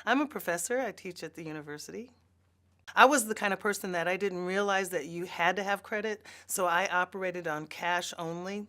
I'm a professor. I teach at the university. I was the kind of person that I didn't realize that you had to have credit, so I operated on cash only.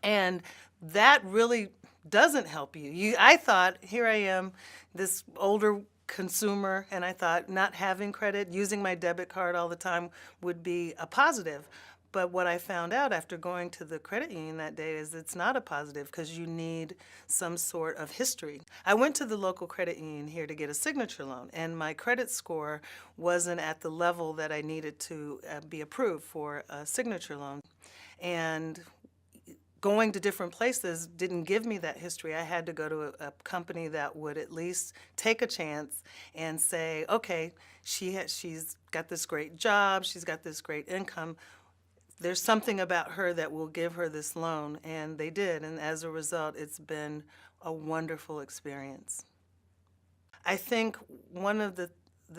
And that really doesn't help you. I thought, here I am, this older consumer, and I thought not having credit, using my debit card all the time would be a positive. But what I found out after going to the credit union that day is it's not a positive because you need some sort of history. I went to the local credit union here to get a signature loan, and my credit score wasn't at the level that I needed to be approved for a signature loan. And going to different places didn't give me that history. I had to go to a company that would at least take a chance and say, okay, she's got this great job, she's got this great income. There's something about her that will give her this loan, and they did. And as a result, it's been a wonderful experience. I think one of the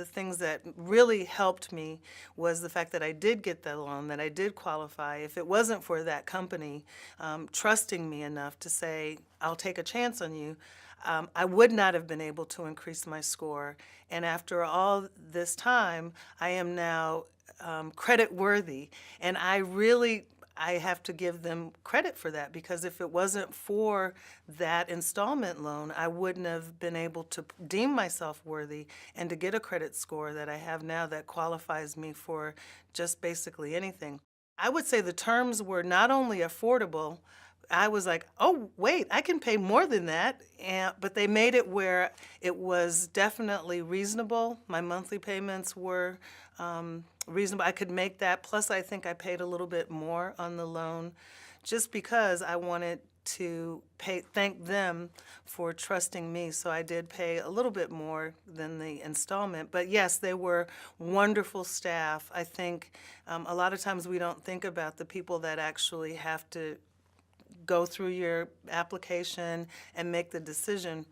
things that really helped me was the fact that I did get the loan, that I did qualify. If it wasn't for that company trusting me enough to say, I'll take a chance on you, I would not have been able to increase my score. And after all this time, I am now credit worthy. And I have to give them credit for that, because if it wasn't for that installment loan, I wouldn't have been able to deem myself worthy and to get a credit score that I have now that qualifies me for just basically anything. I would say the terms were not only affordable, I was like, oh, wait, I can pay more than that. But they made it where it was definitely reasonable. My monthly payments were reasonable. I could make that. Plus, I think I paid a little bit more on the loan just because I wanted to thank them for trusting me. So I did pay a little bit more than the installment. But yes, they were wonderful staff. I think a lot of times we don't think about the people that actually have to go through your application and make the decision.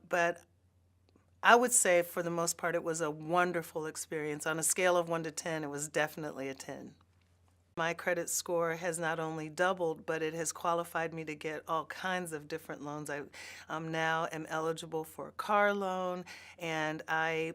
But I would say for the most part it was a wonderful experience. On a scale of 1 to 10, it was definitely a 10. My credit score has not only doubled, but it has qualified me to get all kinds of different loans. I now am eligible for a car loan, and I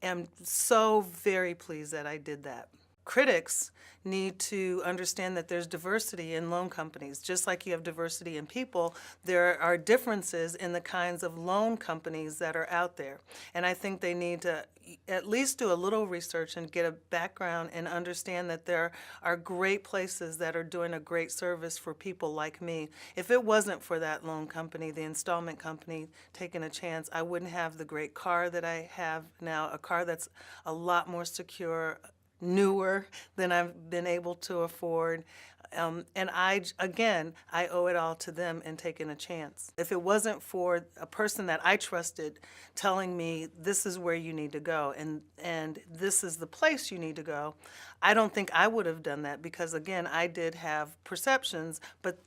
am so very pleased that I did that. Critics need to understand that there's diversity in loan companies. Just like you have diversity in people, there are differences in the kinds of loan companies that are out there. And I think they need to at least do a little research and get a background and understand that there are great places that are doing a great service for people like me. If it wasn't for that loan company, the installment company, taking a chance, I wouldn't have the great car that I have now, a car that's a lot more secure, newer than I've been able to afford. And again, I owe it all to them and taking a chance. If it wasn't for a person that I trusted telling me this is where you need to go and this is the place you need to go, I don't think I would have done that, because again, I did have perceptions, but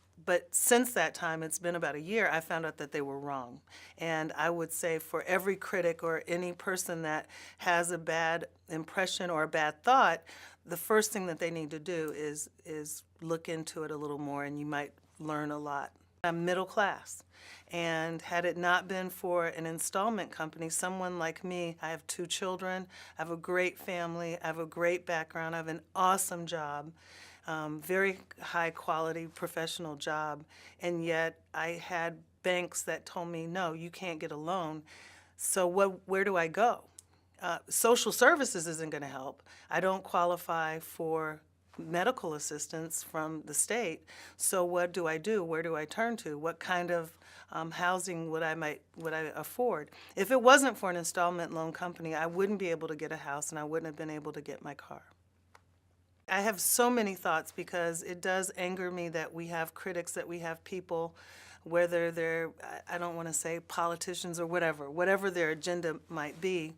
since that time, it's been about a year, I found out that they were wrong. And I would say for every critic or any person that has a bad impression or a bad thought, the first thing that they need to do is look into it a little more, and you might learn a lot. I'm middle class, and had it not been for an installment company, someone like me, I have 2 children, I have a great family, I have a great background, I have an awesome job. Very high quality professional job, and yet I had banks that told me, no, you can't get a loan. So where do I go? Social services isn't going to help. I don't qualify for medical assistance from the state. So what do I do? Where do I turn to? What kind of housing would I afford? If it wasn't for an installment loan company, I wouldn't be able to get a house, and I wouldn't have been able to get my car. I have so many thoughts, because it does anger me that we have critics, that we have people, whether they're, I don't want to say politicians or whatever their agenda might be,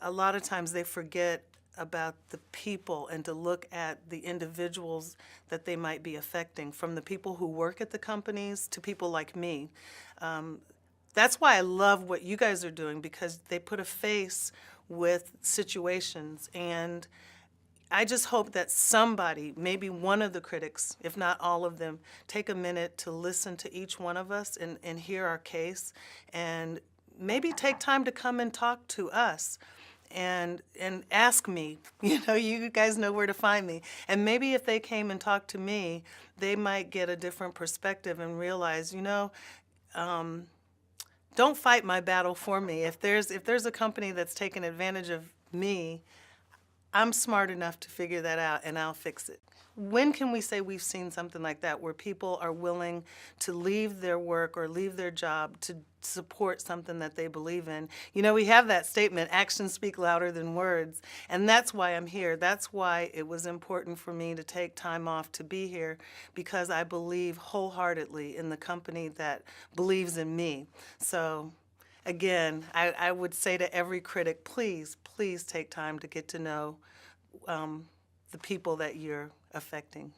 a lot of times they forget about the people and to look at the individuals that they might be affecting, from the people who work at the companies to people like me. That's why I love what you guys are doing, because they put a face with situations, and I just hope that somebody, maybe one of the critics, if not all of them, take a minute to listen to each one of us and hear our case and maybe take time to come and talk to us and ask me. You guys know where to find me. And maybe if they came and talked to me, they might get a different perspective and realize, don't fight my battle for me. If there's a company that's taking advantage of me, I'm smart enough to figure that out and I'll fix it. When can we say we've seen something like that where people are willing to leave their work or leave their job to support something that they believe in? We have that statement, actions speak louder than words, and that's why I'm here. That's why it was important for me to take time off to be here, because I believe wholeheartedly in the company that believes in me. So again, I would say to every critic, please, please take time to get to know the people that you're affecting.